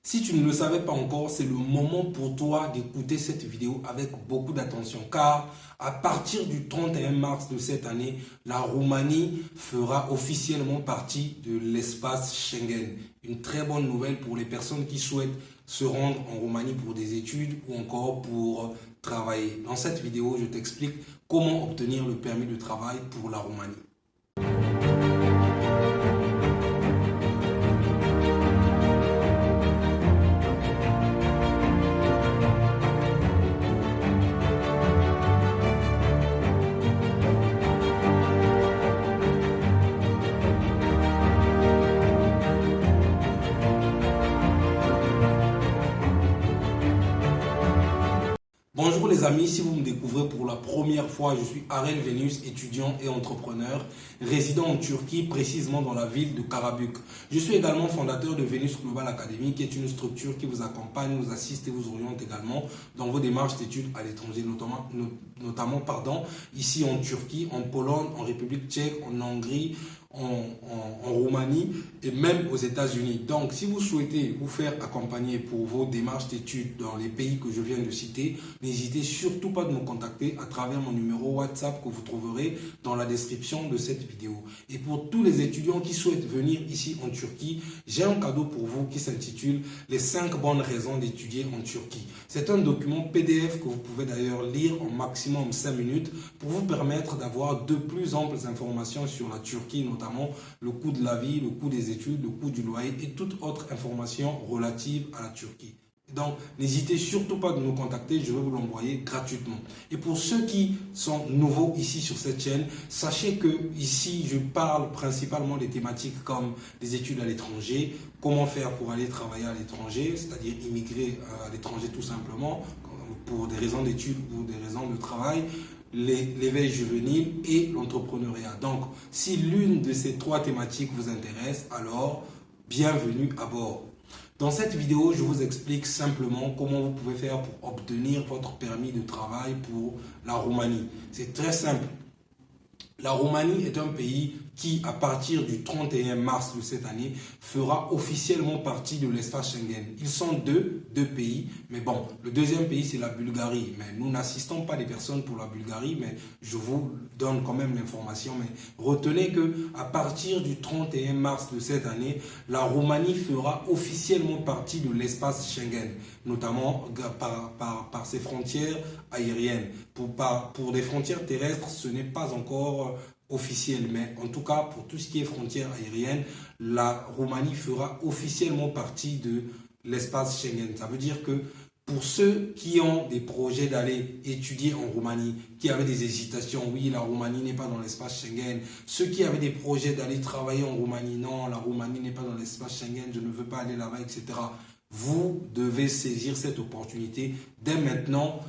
Si tu ne le savais pas encore, c'est le moment pour toi d'écouter cette vidéo avec beaucoup d'attention car à partir du 31 mars de cette année, la Roumanie fera officiellement partie de l'espace Schengen. Une très bonne nouvelle pour les personnes qui souhaitent se rendre en Roumanie pour des études ou encore pour travailler. Dans cette vidéo, je t'explique comment obtenir le permis de travail pour la Roumanie. Bonjour les amis, si vous me découvrez pour la première fois, je suis Arel Venus, étudiant et entrepreneur, résident en Turquie, précisément dans la ville de Karabük. Je suis également fondateur de Venus Global Academy, qui est une structure qui vous accompagne, vous assiste et vous oriente également dans vos démarches d'études à l'étranger, notamment ici en Turquie, en Pologne, en République tchèque, en Hongrie, en Roumanie et même aux États-Unis. Donc, si vous souhaitez vous faire accompagner pour vos démarches d'études dans les pays que je viens de citer, n'hésitez surtout pas de me contacter à travers mon numéro WhatsApp que vous trouverez dans la description de cette vidéo. Et pour tous les étudiants qui souhaitent venir ici en Turquie, j'ai un cadeau pour vous qui s'intitule « Les 5 bonnes raisons d'étudier en Turquie ». C'est un document PDF que vous pouvez d'ailleurs lire en maximum 5 minutes pour vous permettre d'avoir de plus amples informations sur la Turquie, notamment le coût de la vie, le coût des études, le coût du loyer et toute autre information relative à la Turquie. Donc, n'hésitez surtout pas de nous contacter, je vais vous l'envoyer gratuitement. Et pour ceux qui sont nouveaux ici sur cette chaîne, sachez que ici, je parle principalement des thématiques comme les études à l'étranger, comment faire pour aller travailler à l'étranger, c'est-à-dire immigrer à l'étranger tout simplement, pour des raisons d'études ou des raisons de travail, l'éveil juvénile et l'entrepreneuriat. Donc, si l'une de ces 3 thématiques vous intéresse, alors bienvenue à bord. Dans cette vidéo, je vous explique simplement comment vous pouvez faire pour obtenir votre permis de travail pour la Roumanie. C'est très simple. La Roumanie est un pays qui, à partir du 31 mars de cette année, fera officiellement partie de l'espace Schengen. Ils sont deux pays, mais bon, le deuxième pays, c'est la Bulgarie. Mais nous n'assistons pas des personnes pour la Bulgarie, mais je vous donne quand même l'information. Mais retenez que à partir du 31 mars de cette année, la Roumanie fera officiellement partie de l'espace Schengen, notamment par ses frontières aériennes. Pour des frontières terrestres, ce n'est pas encore officiel, mais en tout cas pour tout ce qui est frontières aériennes, la Roumanie fera officiellement partie de l'espace Schengen. Ça veut dire que pour ceux qui ont des projets d'aller étudier en Roumanie, qui avaient des hésitations, oui, la Roumanie n'est pas dans l'espace Schengen, ceux qui avaient des projets d'aller travailler en Roumanie, non, la Roumanie n'est pas dans l'espace Schengen, je ne veux pas aller là-bas, etc. Vous devez saisir cette opportunité dès maintenant.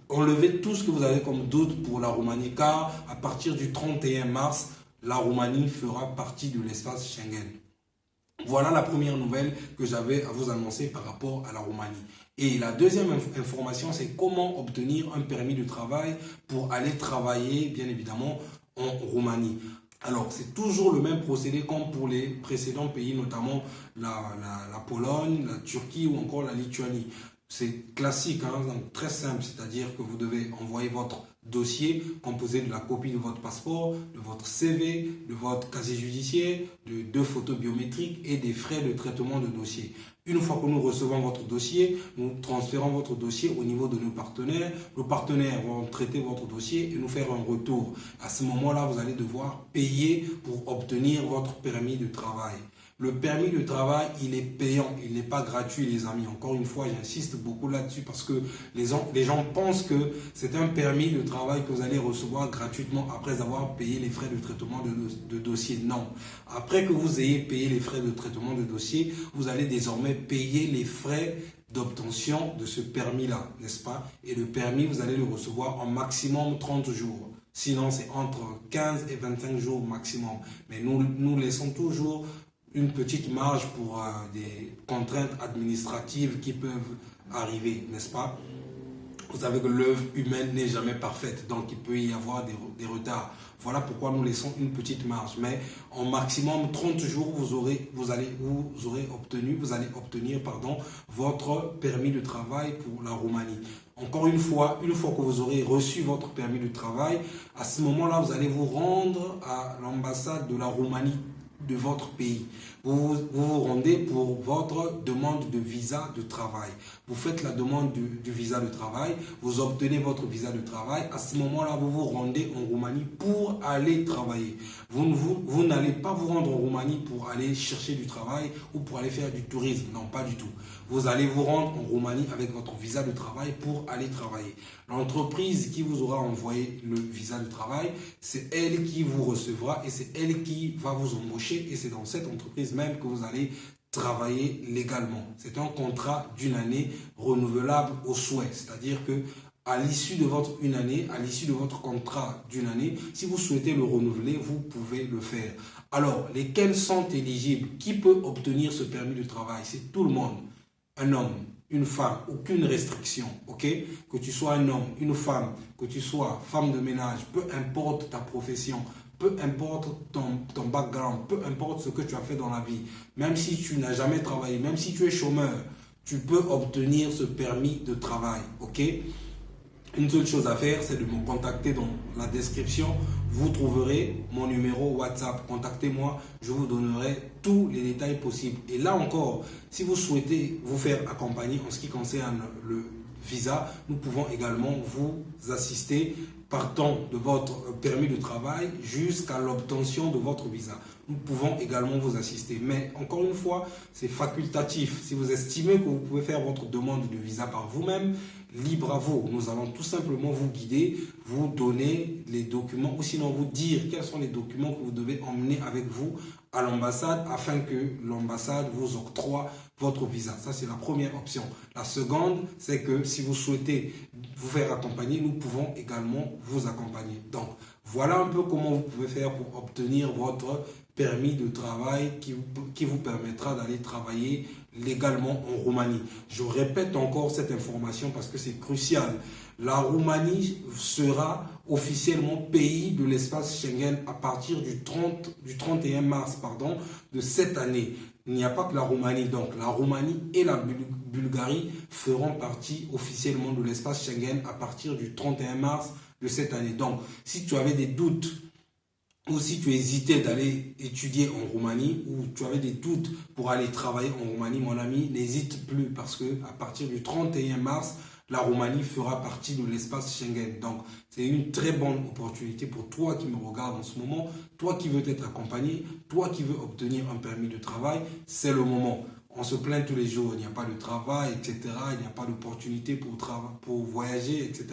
Enlevez tout ce que vous avez comme doute pour la Roumanie, car à partir du 31 mars, la Roumanie fera partie de l'espace Schengen. Voilà la première nouvelle que j'avais à vous annoncer par rapport à la Roumanie. Et la deuxième information, c'est comment obtenir un permis de travail pour aller travailler, bien évidemment, en Roumanie. Alors, c'est toujours le même procédé comme pour les précédents pays, notamment la Pologne, la Turquie ou encore la Lituanie. C'est classique, hein, donc très simple, c'est-à-dire que vous devez envoyer votre dossier composé de la copie de votre passeport, de votre CV, de votre casier judiciaire, de 2 photos biométriques et des frais de traitement de dossier. Une fois que nous recevons votre dossier, nous transférons votre dossier au niveau de nos partenaires. Nos partenaires vont traiter votre dossier et nous faire un retour. À ce moment-là, vous allez devoir payer pour obtenir votre permis de travail. Le permis de travail, il est payant, il n'est pas gratuit les amis. Encore une fois, j'insiste beaucoup là-dessus parce que les gens pensent que c'est un permis de travail que vous allez recevoir gratuitement après avoir payé les frais de traitement de dossier. Non. Après que vous ayez payé les frais de traitement de dossier, vous allez désormais payer les frais d'obtention de ce permis-là, n'est-ce pas? Et le permis, vous allez le recevoir en maximum 30 jours. Sinon, c'est entre 15 et 25 jours maximum. Mais nous laissons toujours une petite marge pour des contraintes administratives qui peuvent arriver, n'est-ce pas? Vous savez que l'œuvre humaine n'est jamais parfaite, donc il peut y avoir des retards. Voilà pourquoi nous laissons une petite marge. Mais en maximum 30 jours, vous allez obtenir votre permis de travail pour la Roumanie. Encore une fois que vous aurez reçu votre permis de travail, à ce moment-là, vous allez vous rendre à l'ambassade de la Roumanie de votre pays. Vous rendez pour votre demande de visa de travail. Vous faites la demande du visa de travail, vous obtenez votre visa de travail. À ce moment-là, vous vous rendez en Roumanie pour aller travailler. Vous n'allez pas vous rendre en Roumanie pour aller chercher du travail ou pour aller faire du tourisme. Non, pas du tout. Vous allez vous rendre en Roumanie avec votre visa de travail pour aller travailler. L'entreprise qui vous aura envoyé le visa de travail, c'est elle qui vous recevra et c'est elle qui va vous embaucher et c'est dans cette entreprise même que vous allez travailler légalement. C'est un contrat d'une année renouvelable au souhait, c'est-à-dire que à l'issue de votre contrat d'une année, si vous souhaitez le renouveler, vous pouvez le faire. Alors, lesquels sont éligibles? Qui peut obtenir ce permis de travail? C'est tout le monde. Un homme, une femme, aucune restriction, ok? Que tu sois un homme, une femme, que tu sois femme de ménage, peu importe ta profession, peu importe ton background, peu importe ce que tu as fait dans la vie, même si tu n'as jamais travaillé, même si tu es chômeur, tu peux obtenir ce permis de travail, ok? Une seule chose à faire, c'est de me contacter dans la description. Vous trouverez mon numéro WhatsApp. Contactez-moi, je vous donnerai tous les détails possibles. Et là encore, si vous souhaitez vous faire accompagner en ce qui concerne le visa, nous pouvons également vous assister partant de votre permis de travail jusqu'à l'obtention de votre visa. Nous pouvons également vous assister. Mais encore une fois, c'est facultatif. Si vous estimez que vous pouvez faire votre demande de visa par vous-même, libre à vous. Nous allons tout simplement vous guider, vous donner les documents ou sinon vous dire quels sont les documents que vous devez emmener avec vous à l'ambassade afin que l'ambassade vous octroie votre visa. Ça, c'est la première option. La seconde, c'est que si vous souhaitez vous faire accompagner, nous pouvons également vous accompagner. Donc, voilà un peu comment vous pouvez faire pour obtenir votre permis de travail qui vous permettra d'aller travailler légalement en Roumanie. Je répète encore cette information parce que c'est crucial. La Roumanie sera officiellement pays de l'espace Schengen à partir du 31 mars de cette année. Il n'y a pas que la Roumanie. Donc la Roumanie et la Bulgarie feront partie officiellement de l'espace Schengen à partir du 31 mars de cette année. Donc si tu avais des doutes ou si tu hésitais d'aller étudier en Roumanie ou tu avais des doutes pour aller travailler en Roumanie, mon ami, n'hésite plus parce que à partir du 31 mars, la Roumanie fera partie de l'espace Schengen. Donc, c'est une très bonne opportunité pour toi qui me regardes en ce moment, toi qui veux être accompagné, toi qui veux obtenir un permis de travail, c'est le moment. On se plaint tous les jours, il n'y a pas de travail, etc. Il n'y a pas d'opportunité pour voyager, etc.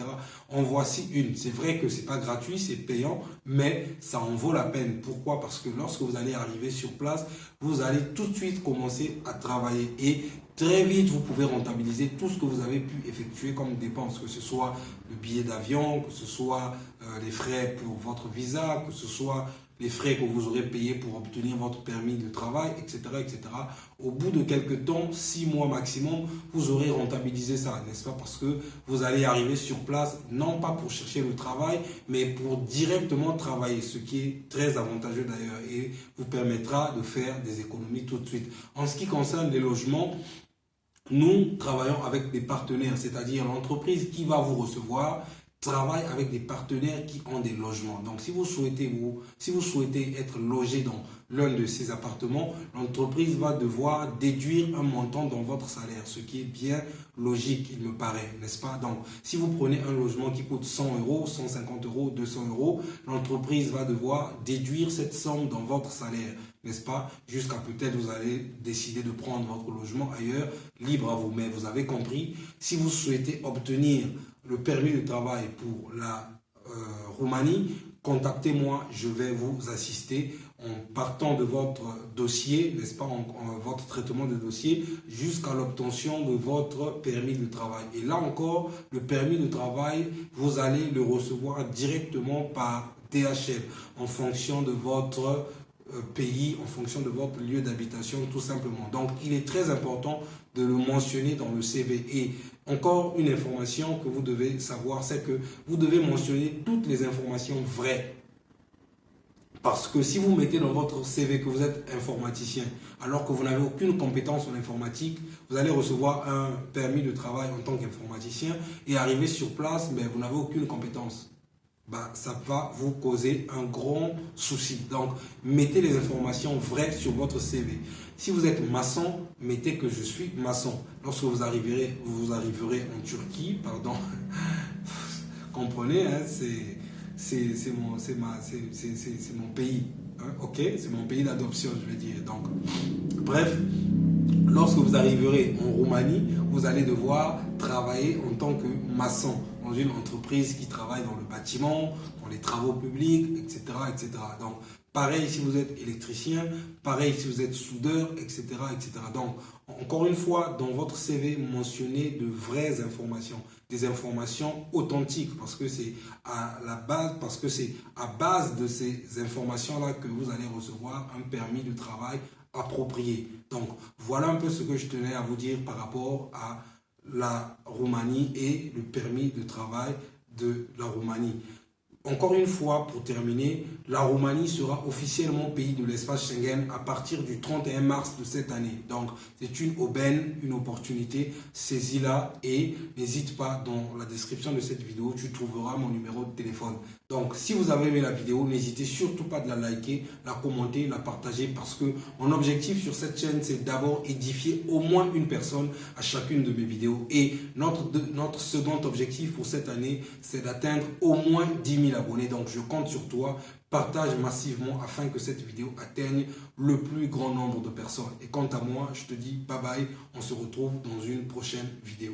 En voici une. C'est vrai que ce n'est pas gratuit, c'est payant, mais ça en vaut la peine. Pourquoi? Parce que lorsque vous allez arriver sur place, vous allez tout de suite commencer à travailler. Et très vite, vous pouvez rentabiliser tout ce que vous avez pu effectuer comme dépenses, que ce soit le billet d'avion, que ce soit les frais pour votre visa, que ce soit les frais que vous aurez payés pour obtenir votre permis de travail, etc., etc. Au bout de quelques temps, 6 mois maximum, vous aurez rentabilisé ça, n'est-ce pas? Parce que vous allez arriver sur place, non pas pour chercher le travail, mais pour directement travailler, ce qui est très avantageux d'ailleurs et vous permettra de faire des économies tout de suite. En ce qui concerne les logements, nous travaillons avec des partenaires, c'est-à-dire l'entreprise qui va vous recevoir travaille avec des partenaires qui ont des logements. Donc, si vous souhaitez être logé dans l'un de ces appartements, l'entreprise va devoir déduire un montant dans votre salaire, ce qui est bien logique, il me paraît, n'est-ce pas? Donc, si vous prenez un logement qui coûte 100 euros, 150 euros, 200 euros, l'entreprise va devoir déduire cette somme dans votre salaire, n'est-ce pas? Jusqu'à peut-être vous allez décider de prendre votre logement ailleurs, libre à vous. Mais vous avez compris, si vous souhaitez obtenir le permis de travail pour la Roumanie, contactez-moi, je vais vous assister en partant de votre dossier, n'est-ce pas, votre traitement de dossier, jusqu'à l'obtention de votre permis de travail. Et là encore, le permis de travail, vous allez le recevoir directement par DHL en fonction de votre pays en fonction de votre lieu d'habitation tout simplement. Donc il est très important de le mentionner dans le CV. Et encore une information que vous devez savoir, c'est que vous devez mentionner toutes les informations vraies. Parce que si vous mettez dans votre CV que vous êtes informaticien, alors que vous n'avez aucune compétence en informatique, vous allez recevoir un permis de travail en tant qu'informaticien et arriver sur place, mais vous n'avez aucune compétence. Ça va vous causer un grand souci. Donc, mettez les informations vraies sur votre CV. Si vous êtes maçon, mettez que je suis maçon. Lorsque vous arriverez en Turquie, pardon, comprenez, hein, c'est mon pays, hein, ok, c'est mon pays d'adoption, je veux dire. Donc, bref, lorsque vous arriverez en Roumanie, vous allez devoir travailler en tant que maçon dans une entreprise qui travaille dans le bâtiment, dans les travaux publics, etc., etc. Donc, pareil si vous êtes électricien, pareil si vous êtes soudeur, etc., etc. Donc, encore une fois, dans votre CV, mentionnez de vraies informations, des informations authentiques, parce que c'est à la base, parce que c'est à base de ces informations-là que vous allez recevoir un permis de travail approprié. Donc, voilà un peu ce que je tenais à vous dire par rapport à la Roumanie et le permis de travail de la Roumanie. Encore une fois, pour terminer, la Roumanie sera officiellement pays de l'espace Schengen à partir du 31 mars de cette année. Donc, c'est une aubaine, une opportunité. Saisis-la et n'hésite pas, dans la description de cette vidéo, tu trouveras mon numéro de téléphone. Donc, si vous avez aimé la vidéo, n'hésitez surtout pas de la liker, la commenter, la partager parce que mon objectif sur cette chaîne, c'est d'abord édifier au moins une personne à chacune de mes vidéos. Et notre second objectif pour cette année, c'est d'atteindre au moins 10 000 abonnés. Donc, je compte sur toi. Partage massivement afin que cette vidéo atteigne le plus grand nombre de personnes. Et quant à moi, je te dis bye bye. On se retrouve dans une prochaine vidéo.